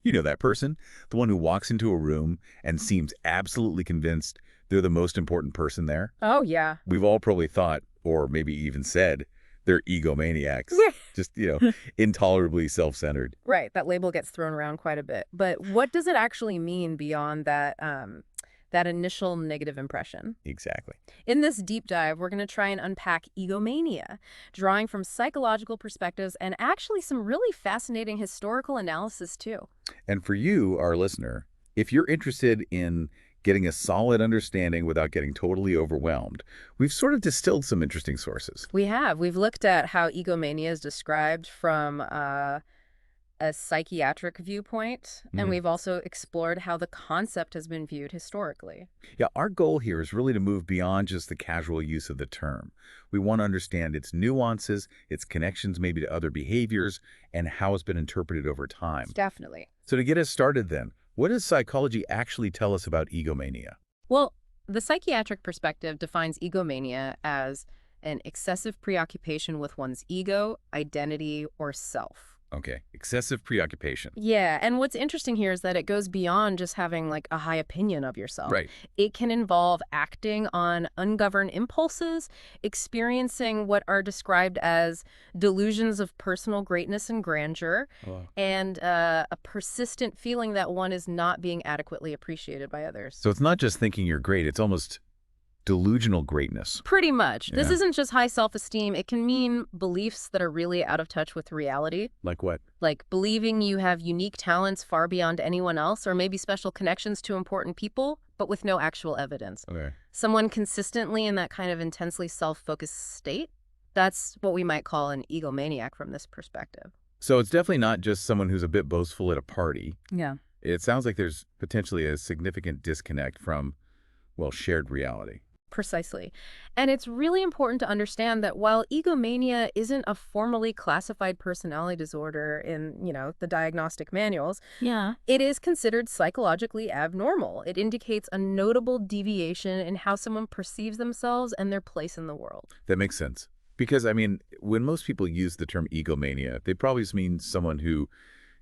You know that person? The one who walks into a room and seems absolutely convinced they're the most important person there? Oh, yeah. We've all probably thought, or maybe even said, they're egomaniacs. Just, intolerably self-centered. Right. That label gets thrown around quite a bit. But what does it actually mean beyond that initial negative impression? Exactly. In this deep dive, we're going to try and unpack egomania, drawing from psychological perspectives and actually some really fascinating historical analysis, too. And for you, our listener, if you're interested in getting a solid understanding without getting totally overwhelmed, we've sort of distilled some interesting sources. We have. We've looked at how egomania is described from a psychiatric viewpoint, and Mhm. we've also explored how the concept has been viewed historically. Yeah, our goal here is really to move beyond just the casual use of the term. We want to understand its nuances, its connections maybe to other behaviors, and how it's been interpreted over time. Definitely. So to get us started then, what does psychology actually tell us about egomania? Well, the psychiatric perspective defines egomania as an excessive preoccupation with one's ego, identity, or self. Okay, excessive preoccupation. Yeah, and what's interesting here is that it goes beyond just having like a high opinion of yourself. Right. It can involve acting on ungoverned impulses, experiencing what are described as delusions of personal greatness and grandeur, Wow. and a persistent feeling that one is not being adequately appreciated by others. So it's not just thinking you're great, it's almost delusional greatness. Pretty much. This Yeah. isn't just high self-esteem. It can mean beliefs that are really out of touch with reality. Like what? Like believing you have unique talents far beyond anyone else, or maybe special connections to important people, but with no actual evidence. Okay. Someone consistently in that kind of intensely self-focused state, that's what we might call an egomaniac from this perspective. So it's definitely not just someone who's a bit boastful at a party. Yeah. It sounds like there's potentially a significant disconnect from, well, shared reality. Precisely. And it's really important to understand that while egomania isn't a formally classified personality disorder in, the diagnostic manuals, Yeah. it is considered psychologically abnormal. It indicates a notable deviation in how someone perceives themselves and their place in the world. That makes sense. Because, when most people use the term egomania, they probably just mean someone who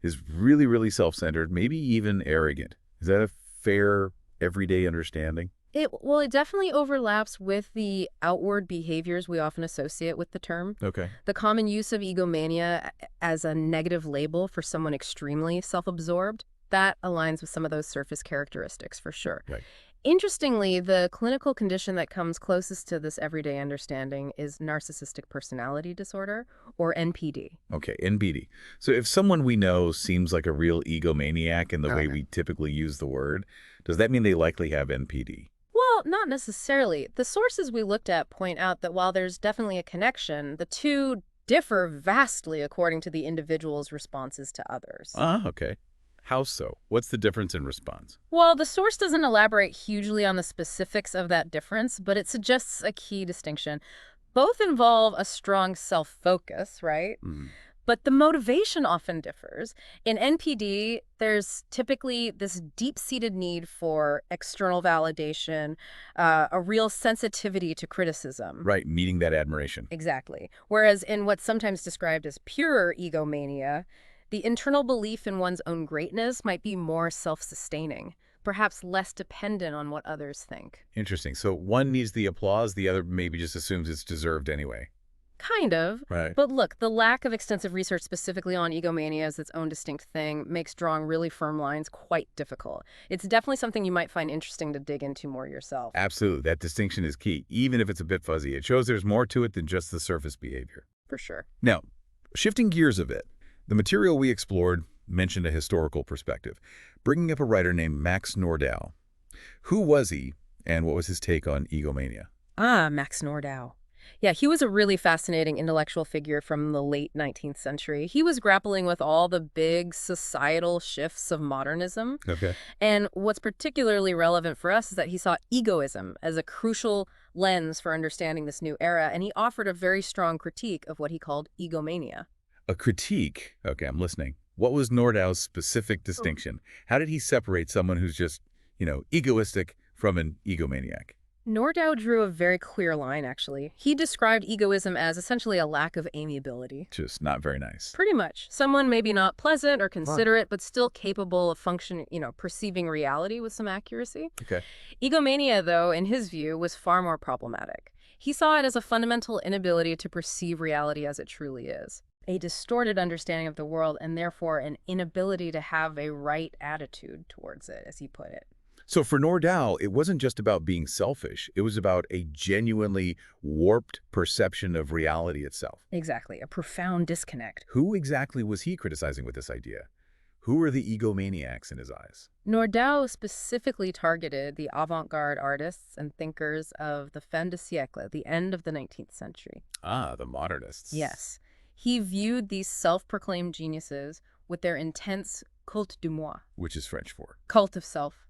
is really, really self-centered, maybe even arrogant. Is that a fair, everyday understanding? It definitely overlaps with the outward behaviors we often associate with the term. Okay. The common use of egomania as a negative label for someone extremely self-absorbed, that aligns with some of those surface characteristics for sure. Right. Interestingly, the clinical condition that comes closest to this everyday understanding is narcissistic personality disorder, or NPD. Okay, NBD. So if someone we know seems like a real egomaniac in the way Okay. we typically use the word, does that mean they likely have NPD? Well, not necessarily. The sources we looked at point out that while there's definitely a connection, the two differ vastly according to the individual's responses to others. Ah, okay. How so? What's the difference in response? Well, the source doesn't elaborate hugely on the specifics of that difference, but it suggests a key distinction. Both involve a strong self-focus, right? Mhm. But the motivation often differs. In NPD, there's typically this deep-seated need for external validation, a real sensitivity to criticism. Right, meeting that admiration. Exactly. Whereas in what's sometimes described as pure egomania, the internal belief in one's own greatness might be more self-sustaining, perhaps less dependent on what others think. Interesting. So one needs the applause, the other maybe just assumes it's deserved anyway. Kind of. Right. But look, the lack of extensive research specifically on egomania as its own distinct thing makes drawing really firm lines quite difficult. It's definitely something you might find interesting to dig into more yourself. Absolutely. That distinction is key, even if it's a bit fuzzy. It shows there's more to it than just the surface behavior. For sure. Now, shifting gears a bit, the material we explored mentioned a historical perspective, bringing up a writer named Max Nordau. Who was he, and what was his take on egomania? Max Nordau. Yeah, he was a really fascinating intellectual figure from the late 19th century. He was grappling with all the big societal shifts of modernism. Okay. And what's particularly relevant for us is that he saw egoism as a crucial lens for understanding this new era, and he offered a very strong critique of what he called egomania. A critique. Okay, I'm listening. What was Nordau's specific distinction? How did he separate someone who's just, egoistic from an egomaniac? Nordau drew a very clear line, actually. He described egoism as essentially a lack of amiability. Just not very nice. Pretty much. Someone maybe not pleasant or Fun. considerate, but still capable of perceiving reality with some accuracy. Okay. Egomania, though, in his view, was far more problematic. He saw it as a fundamental inability to perceive reality as it truly is, a distorted understanding of the world, and therefore an inability to have a right attitude towards it, as he put it. So for Nordau, it wasn't just about being selfish. It was about a genuinely warped perception of reality itself. Exactly, a profound disconnect. Who exactly was he criticizing with this idea? Who were the egomaniacs in his eyes? Nordau specifically targeted the avant-garde artists and thinkers of the fin de siècle, the end of the 19th century. Ah, the modernists. Yes. He viewed these self-proclaimed geniuses with their intense culte du moi, Which is French for? cult of self.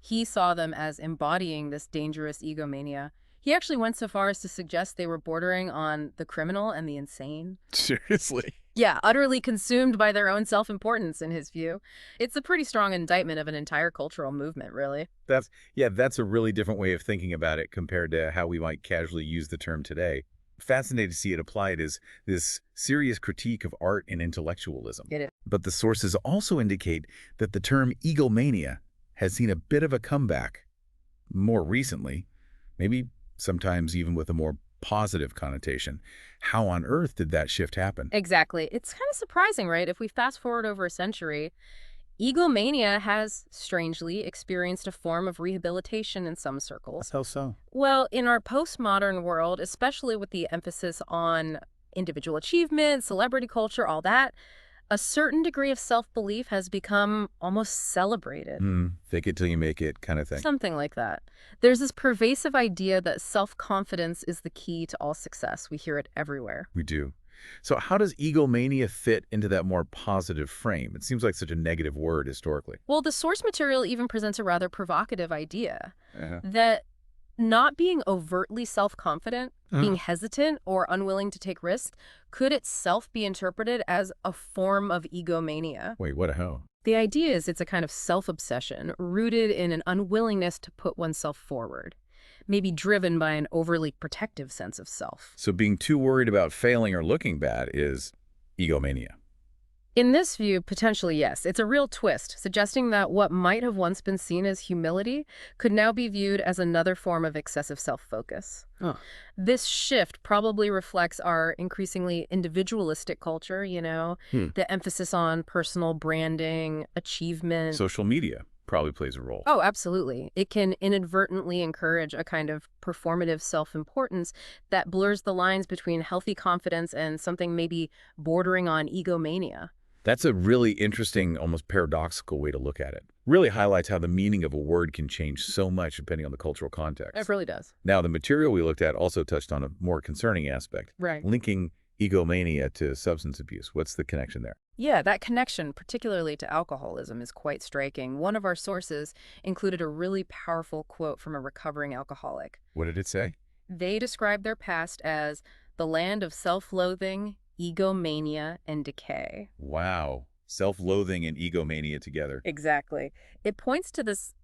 He saw them as embodying this dangerous egomania. He actually went so far as to suggest they were bordering on the criminal and the insane. Seriously? Yeah, utterly consumed by their own self-importance, in his view. It's a pretty strong indictment of an entire cultural movement, really. That's a really different way of thinking about it compared to how we might casually use the term today. Fascinating to see it applied as this serious critique of art and intellectualism. It is. But the sources also indicate that the term egomania has seen a bit of a comeback more recently, maybe sometimes even with a more positive connotation. How on earth did that shift happen? Exactly. It's kind of surprising, right? If we fast forward over a century, egomania has, strangely, experienced a form of rehabilitation in some circles. How so? Well, in our postmodern world, especially with the emphasis on individual achievement, celebrity culture, all that, a certain degree of self-belief has become almost celebrated. Fake it till you make it kind of thing. Something like that. There's this pervasive idea that self-confidence is the key to all success. We hear it everywhere. We do. So how does egomania fit into that more positive frame? It seems like such a negative word historically. Well, the source material even presents a rather provocative idea Uh-huh. that not being overtly self-confident, being hesitant or unwilling to take risks, could itself be interpreted as a form of egomania. Wait, what a hell? The idea is it's a kind of self-obsession rooted in an unwillingness to put oneself forward, maybe driven by an overly protective sense of self. So being too worried about failing or looking bad is egomania. In this view, potentially yes. It's a real twist, suggesting that what might have once been seen as humility could now be viewed as another form of excessive self-focus. Oh. This shift probably reflects our increasingly individualistic culture, the emphasis on personal branding, achievement. Social media probably plays a role. Oh, absolutely. It can inadvertently encourage a kind of performative self-importance that blurs the lines between healthy confidence and something maybe bordering on egomania. That's a really interesting, almost paradoxical way to look at it. Really highlights how the meaning of a word can change so much depending on the cultural context. It really does. Now, the material we looked at also touched on a more concerning aspect, Right. linking egomania to substance abuse. What's the connection there? Yeah, that connection, particularly to alcoholism, is quite striking. One of our sources included a really powerful quote from a recovering alcoholic. What did it say? They described their past as the land of self-loathing, egomania, and decay. Wow. Self-loathing and egomania together. Exactly. It points to this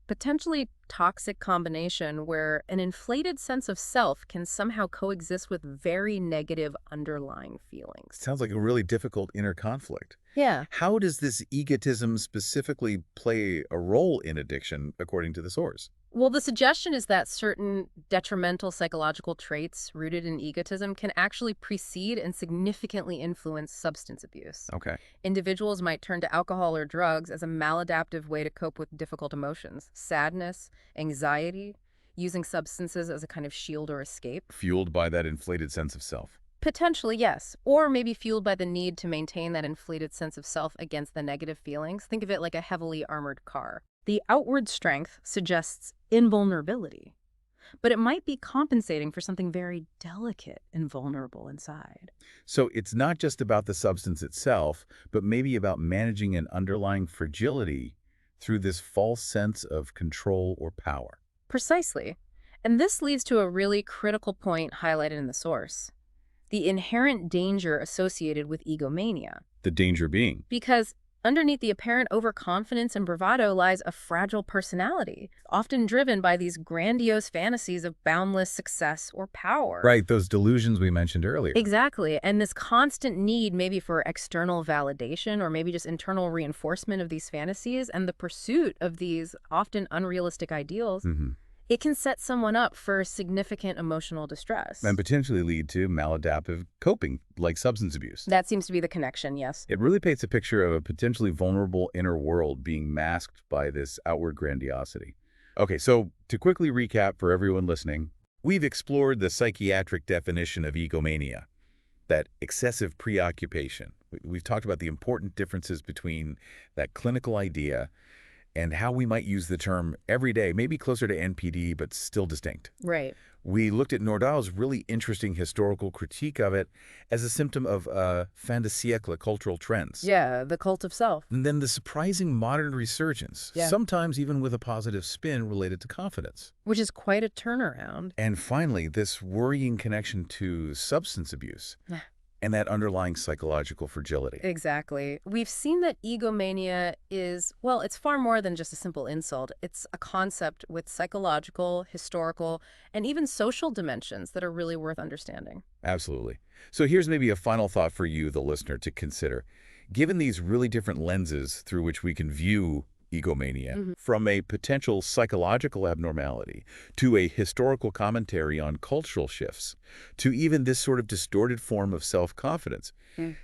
potentially toxic combination where an inflated sense of self can somehow coexist with very negative underlying feelings. Sounds like a really difficult inner conflict. Yeah. How does this egotism specifically play a role in addiction, according to the source? Well, the suggestion is that certain detrimental psychological traits rooted in egotism can actually precede and significantly influence substance abuse. Okay. Individuals might turn to alcohol or drugs as a maladaptive way to cope with difficult emotions, sadness, anxiety, using substances as a kind of shield or escape. Fueled by that inflated sense of self. Potentially, yes. Or maybe fueled by the need to maintain that inflated sense of self against the negative feelings. Think of it like a heavily armored car. The outward strength suggests invulnerability, but it might be compensating for something very delicate and vulnerable inside. So it's not just about the substance itself, but maybe about managing an underlying fragility through this false sense of control or power. Precisely. And this leads to a really critical point highlighted in the source: the inherent danger associated with egomania. The danger being. Because Underneath the apparent overconfidence and bravado lies a fragile personality, often driven by these grandiose fantasies of boundless success or power. Right, those delusions we mentioned earlier. Exactly. And this constant need maybe for external validation or maybe just internal reinforcement of these fantasies and the pursuit of these often unrealistic ideals, Hmm. it can set someone up for significant emotional distress. And potentially lead to maladaptive coping, like substance abuse. That seems to be the connection, yes. It really paints a picture of a potentially vulnerable inner world being masked by this outward grandiosity. Okay, so to quickly recap for everyone listening, we've explored the psychiatric definition of egomania, that excessive preoccupation. We've talked about the important differences between that clinical idea and how we might use the term every day, maybe closer to NPD, but still distinct. Right. We looked at Nordau's really interesting historical critique of it as a symptom of fin de siècle cultural trends. Yeah, the cult of self. And then the surprising modern resurgence, Yeah. sometimes even with a positive spin related to confidence. Which is quite a turnaround. And finally, this worrying connection to substance abuse and that underlying psychological fragility. Exactly. We've seen that egomania is, well, it's far more than just a simple insult. It's a concept with psychological, historical, and even social dimensions that are really worth understanding. Absolutely. So here's maybe a final thought for you, the listener, to consider. Given these really different lenses through which we can view egomania, from a potential psychological abnormality to a historical commentary on cultural shifts, to even this sort of distorted form of self-confidence,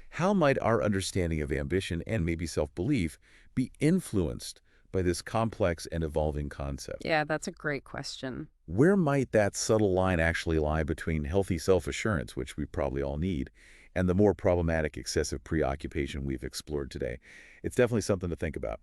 how might our understanding of ambition and maybe self-belief be influenced by this complex and evolving concept? Yeah, that's a great question. Where might that subtle line actually lie between healthy self-assurance, which we probably all need, and the more problematic excessive preoccupation we've explored today? It's definitely something to think about.